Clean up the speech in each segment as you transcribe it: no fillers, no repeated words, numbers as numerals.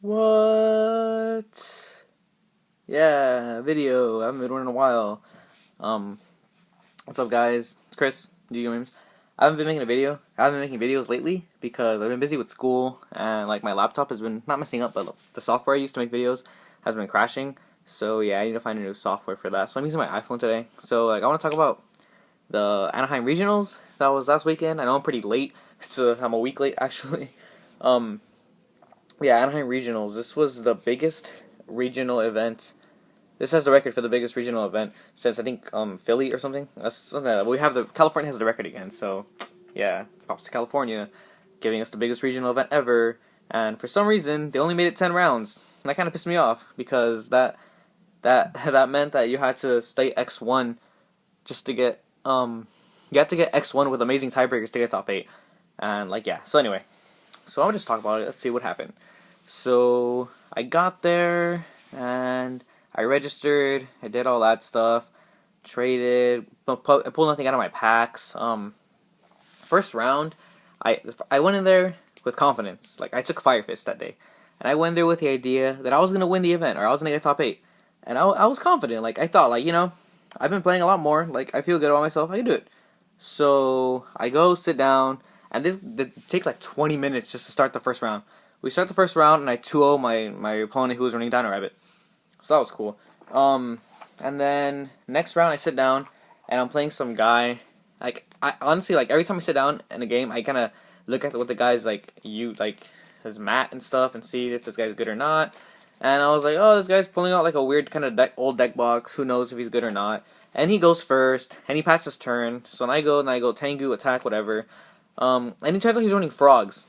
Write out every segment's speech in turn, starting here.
What? Yeah, video. I haven't been one in a while. Um, what's up, guys? It's Chris, Memes. I haven't been making a video. I haven't been making videos lately because I've been busy with school and like my laptop has been not messing up, but the software I used to make videos has been crashing. So yeah, I need to find a new software for that. So I'm using my iPhone today. So like I want to talk about the Anaheim regionals that was last weekend. I know I'm pretty late. I'm a week late actually. Um, yeah, Anaheim regionals. This was the biggest regional event. This has the record for the biggest regional event since I think Philly or something. That's something that we have. California has the record again. So yeah, props to California, giving us the biggest regional event ever. And for some reason, they only made it 10 rounds. And that kind of pissed me off because that meant that you had to stay X1 just to get you had to get X1 with amazing tiebreakers to get top 8. And like yeah. So anyway, so I'll just talk about it. Let's see what happened. So I got there and I registered. I did all that stuff. Traded. I pulled nothing out of my packs. First round, I went in there with confidence. Like I took Fire Fist that day, and I went there with the idea that I was gonna win the event or I was gonna get top 8. And I was confident. Like I thought, like I've been playing a lot more. Like I feel good about myself. I can do it. So I go sit down, and this takes like 20 minutes just to start the first round. We start the first round, and I 2-0 my opponent who was running Dino Rabbit. So that was cool. And then next round I sit down, and I'm playing some guy. Like I honestly like every time I sit down in a game, I kind of look at what the guy's like his mat and stuff, and see if this guy's good or not. And I was like, oh, this guy's pulling out like a weird kind of old deck box. Who knows if he's good or not? And he goes first, and he passes turn. So when I go Tengu, attack, whatever. And he turns out he's running frogs.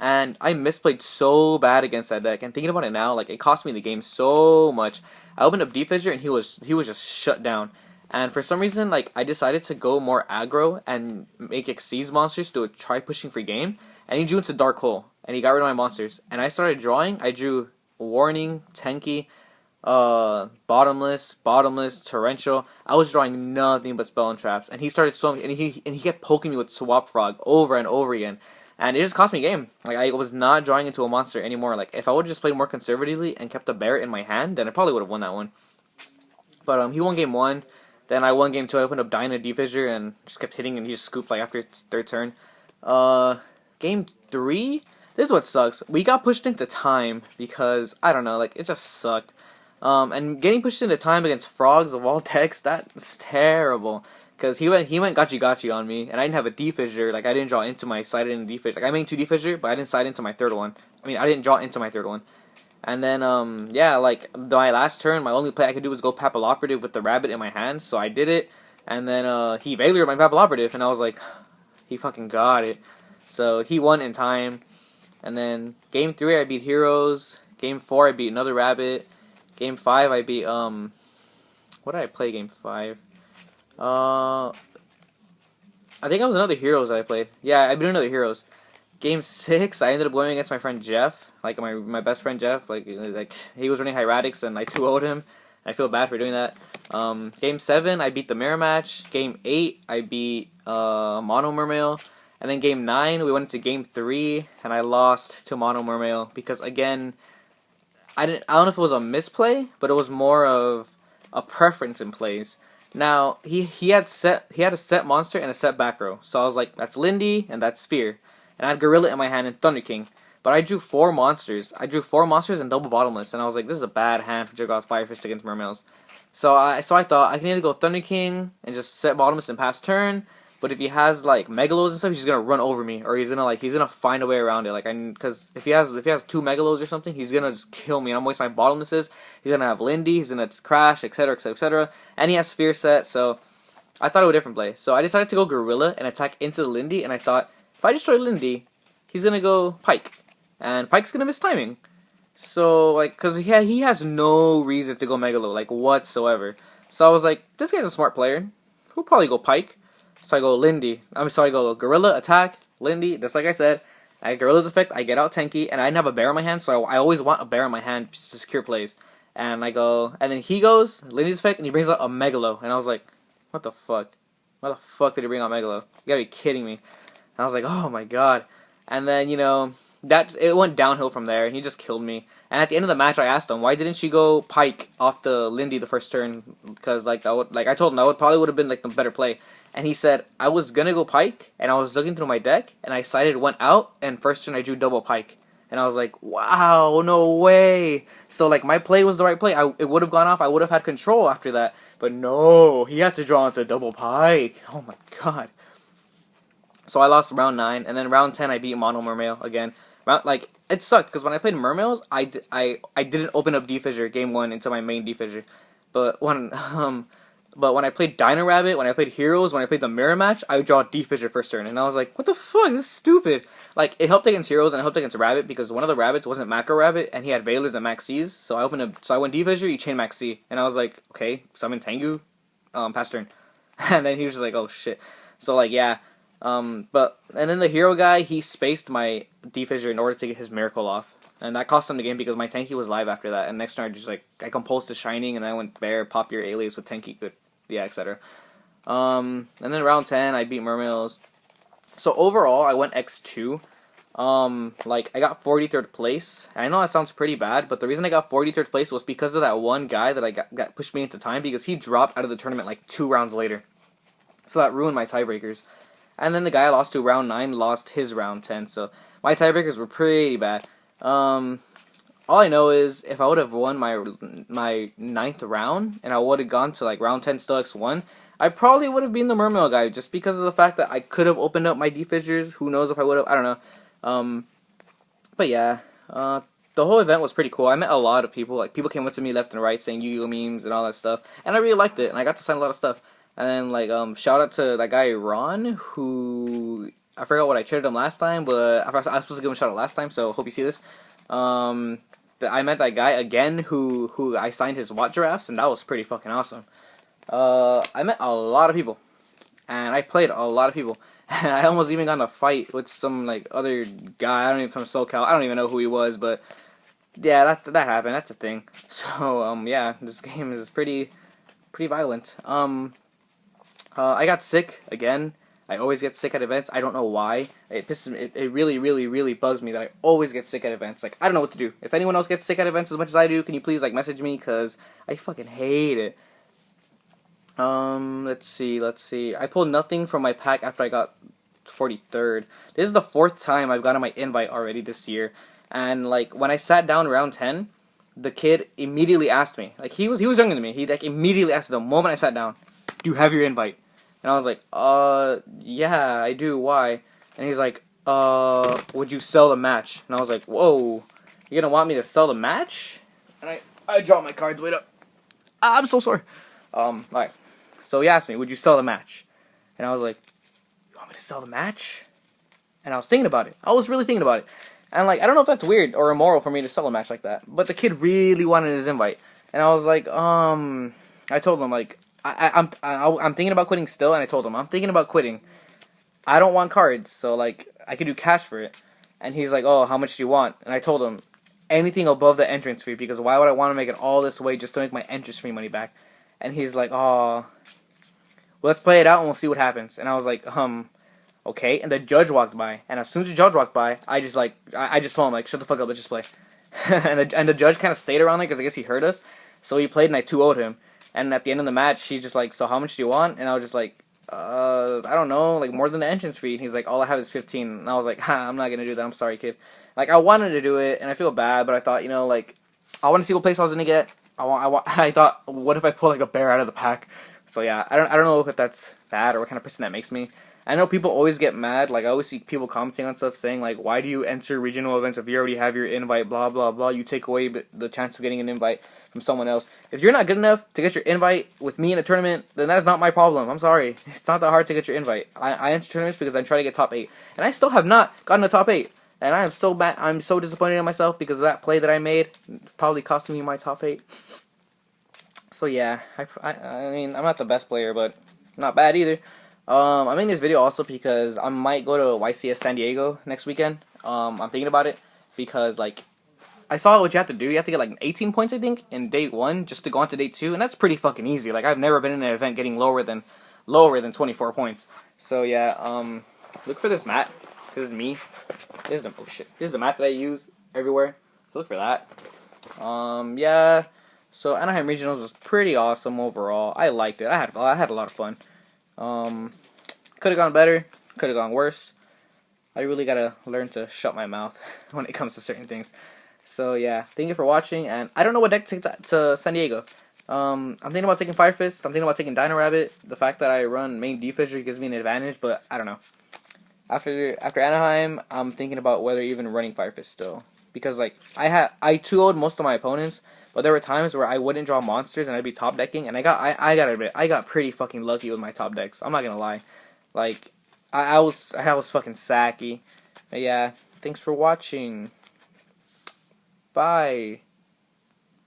And I misplayed so bad against that deck. And thinking about it now, like it cost me the game so much. I opened up Deep Fissure and he was just shut down. And for some reason, like I decided to go more aggro and make Exceeds monsters to try pushing free game. And he drew into Dark Hole, and he got rid of my monsters. And I started drawing. I drew Warning, Tenki, Bottomless, Torrential. I was drawing nothing but Spell and Traps. And he started swimming, and he kept poking me with Swap Frog over and over again. And it just cost me a game. Like, I was not drawing into a monster anymore. Like, if I would have just played more conservatively and kept a Barret in my hand, then I probably would have won that one. But, he won game 1. Then I won game 2. I opened up Dyna D-Fissure and just kept hitting, and he just scooped, like, after its third turn. Game 3? This is what sucks. We got pushed into time because, I don't know, like, it just sucked. And getting pushed into time against frogs of all decks, that's terrible. Because he went gachi on me, and I didn't have a D-Fissure. Like, I didn't draw into my side in D-Fissure. Like, I made 2 D-Fissure, but I didn't side into my third one. I mean, I didn't draw into my third one. And then, yeah, like, my last turn, my only play I could do was go Papilloperative with the rabbit in my hand, so I did it. And then, he Veilered my Papilloperative, and I was like, he fucking got it. So, he won in time. And then, game 3, I beat Heroes. Game 4, I beat another rabbit. Game 5, I beat, what did I play game 5? I think it was another Heroes that I played. Yeah, I beat another Heroes. Game 6, I ended up going against my friend Jeff, like my best friend Jeff. Like he was running Hieratics and I 2-0'd him. I feel bad for doing that. Game 7, I beat the Mirror Match. Game 8, I beat Mono Mermail. And then game 9, we went into game 3, and I lost to Mono Mermail because again, I don't know if it was a misplay, but it was more of a preference in plays. Now, he had a set monster and a set back row. So I was like, that's Lindy and that's Sphere. And I had Gorilla in my hand and Thunder King. But I drew 4 monsters. I drew 4 monsters and double bottomless. And I was like, this is a bad hand for Juggernaut's Fire Fist against Mermails. So I thought I can either go Thunder King and just set bottomless and pass turn. But if he has like Megalos and stuff, he's gonna run over me, or he's gonna find a way around it. Like because if he has 2 Megalos or something, he's gonna just kill me. And I'm wasting my bottomlesses. He's gonna have Lindy. He's gonna crash, etc., etc., etc. And he has Sphere set. So I thought it would different play. So I decided to go Gorilla and attack into the Lindy. And I thought if I destroy Lindy, he's gonna go Pike, and Pike's gonna miss timing. So like, cause he has no reason to go Megalo like whatsoever. So I was like, this guy's a smart player. He'll probably go Pike. So I go Lindy. I go Gorilla, attack, Lindy, just like I said. I get Gorilla's effect, I get out Tenki, and I didn't have a bear in my hand, so I always want a bear in my hand to secure plays. And I go, and then he goes, Lindy's effect, and he brings out a Megalo. And I was like, what the fuck? Why the fuck did he bring out Megalo? You gotta be kidding me. And I was like, oh my god. And then, that it went downhill from there, and he just killed me. And at the end of the match, I asked him, why didn't she go Pike off the Lindy the first turn? Because I told him that would have been like the better play. And he said, I was gonna go Pike, and I was looking through my deck, and I sided went out, and first turn I drew double Pike. And I was like, wow, no way. So like my play was the right play. It would have gone off. I would have had control after that. But no, he had to draw into double Pike. Oh my god. So I lost round 9, and then round 10 I beat Mono Mermail again. It sucked because when I played Mermails, I didn't open up D-Fissure game 1 into my main D-Fissure. But when I played Dino Rabbit, when I played Heroes, when I played the mirror match, I would draw D-Fissure first turn, and I was like, what the fuck, this is stupid. Like, it helped against Heroes and it helped against Rabbit because one of the Rabbits wasn't Macro Rabbit, and he had Veilers and Max C's, so I went D-Fissure, he chained Max C, and I was like, okay, summon Tengu, pass turn. And then he was just like, oh shit. So like, yeah. And then the hero guy, he spaced my D-Fissure in order to get his miracle off. And that cost him the game because my Tenki was live after that. And next turn I compulsed the Shining, and then I went Bear, pop your Alias with Tenki, yeah, etc. And then round 10, I beat Mermails. So overall, I went X2. I got 43rd place. And I know that sounds pretty bad, but the reason I got 43rd place was because of that one guy that I got pushed me into time because he dropped out of the tournament like 2 rounds later. So that ruined my tiebreakers. And then the guy I lost to round 9 lost his round 10. So my tiebreakers were pretty bad. All I know is if I would have won my 9th round and I would have gone to like round 10 still X1, I probably would have been the Mermail guy just because of the fact that I could have opened up my D-Fissures. Who knows if I would have? I don't know. But yeah, the whole event was pretty cool. I met a lot of people. Like people came up to me left and right saying Yu-Gi-Oh memes and all that stuff, and I really liked it. And I got to sign a lot of stuff. And then, shout out to that guy, Ron, who, I forgot what I traded him last time, but I was supposed to give him a shout out last time, so hope you see this. I met that guy again, who I signed his Watt Giraffes, and that was pretty fucking awesome. I met a lot of people, and I played a lot of people, and I almost even got in a fight with some, other guy, I don't even, from SoCal, I don't even know who he was, but, yeah, that happened, that's a thing. So, yeah, this game is pretty violent. I got sick again. I always get sick at events. I don't know why. It really, really, really bugs me that I always get sick at events. Like, I don't know what to do. If anyone else gets sick at events as much as I do, can you please, message me? Because I fucking hate it. Let's see. I pulled nothing from my pack after I got 43rd. This is the 4th time I've gotten my invite already this year. And, when I sat down round 10, the kid immediately asked me. He was younger than me. He, immediately asked the moment I sat down, do you have your invite? And I was like, yeah, I do, why? And he's like, would you sell the match? And I was like, whoa, you gonna want me to sell the match? And I dropped my cards, wait up. I'm so sorry. Alright. So he asked me, would you sell the match? And I was like, you want me to sell the match? And I was thinking about it. I was really thinking about it. And, I don't know if that's weird or immoral for me to sell a match like that. But the kid really wanted his invite. And I was like, I told him, I'm thinking about quitting still, and I told him, I'm thinking about quitting. I don't want cards, so, I could do cash for it. And he's like, oh, how much do you want? And I told him, anything above the entrance fee, because why would I want to make it all this way just to make my entrance fee money back? And he's like, oh, let's play it out and we'll see what happens. And I was like, okay. And the judge walked by, and as soon as the judge walked by, I just told him, shut the fuck up, let's just play. and the judge kind of stayed around there, because I guess he heard us. So he played, and I 2-0'd him. And at the end of the match, she's just like, so how much do you want? And I was just like, I don't know, more than the entrance fee. And he's like, all I have is 15. And I was like, I'm not going to do that. I'm sorry, kid. I wanted to do it, and I feel bad, but I thought, I want to see what place I was going to get. I thought, what if I pull, a bear out of the pack? So, yeah, I don't know if that's bad or what kind of person that makes me. I know people always get mad. I always see people commenting on stuff saying, why do you enter regional events if you already have your invite, blah, blah, blah. You take away the chance of getting an invite from someone else. If you're not good enough to get your invite with me in a tournament, then that is not my problem. I'm sorry. It's not that hard to get your invite. I enter tournaments because I try to get top 8. And I still have not gotten a top 8. And I am so bad. I'm so disappointed in myself because of that play that I made. Probably costing me my top 8. So yeah, I mean, I'm not the best player, but not bad either. I'm making this video also because I might go to YCS San Diego next weekend. I'm thinking about it because, I saw what you have to do. You have to get, 18 points, I think, in day 1 just to go on to day 2, and that's pretty fucking easy. I've never been in an event getting lower than 24 points. So, yeah, look for this mat, This is me. This is the, oh shit. This is the map that I use everywhere. So look for that. Yeah. So Anaheim Regionals was pretty awesome overall. I liked it. I had a lot of fun. Could have gone better. Could have gone worse. I really gotta learn to shut my mouth when it comes to certain things. So yeah, thank you for watching. And I don't know what deck to take to San Diego. I'm thinking about taking Fire Fist. I'm thinking about taking Dino Rabbit. The fact that I run main D-Fisher gives me an advantage, but I don't know. After Anaheim, I'm thinking about whether even running Fire Fist still, because like I 2-0'd most of my opponents, but there were times where I wouldn't draw monsters and I'd be top decking, and I gotta admit, I got pretty fucking lucky with my top decks. I'm not gonna lie, like I was fucking sacky. But yeah, thanks for watching. Bye.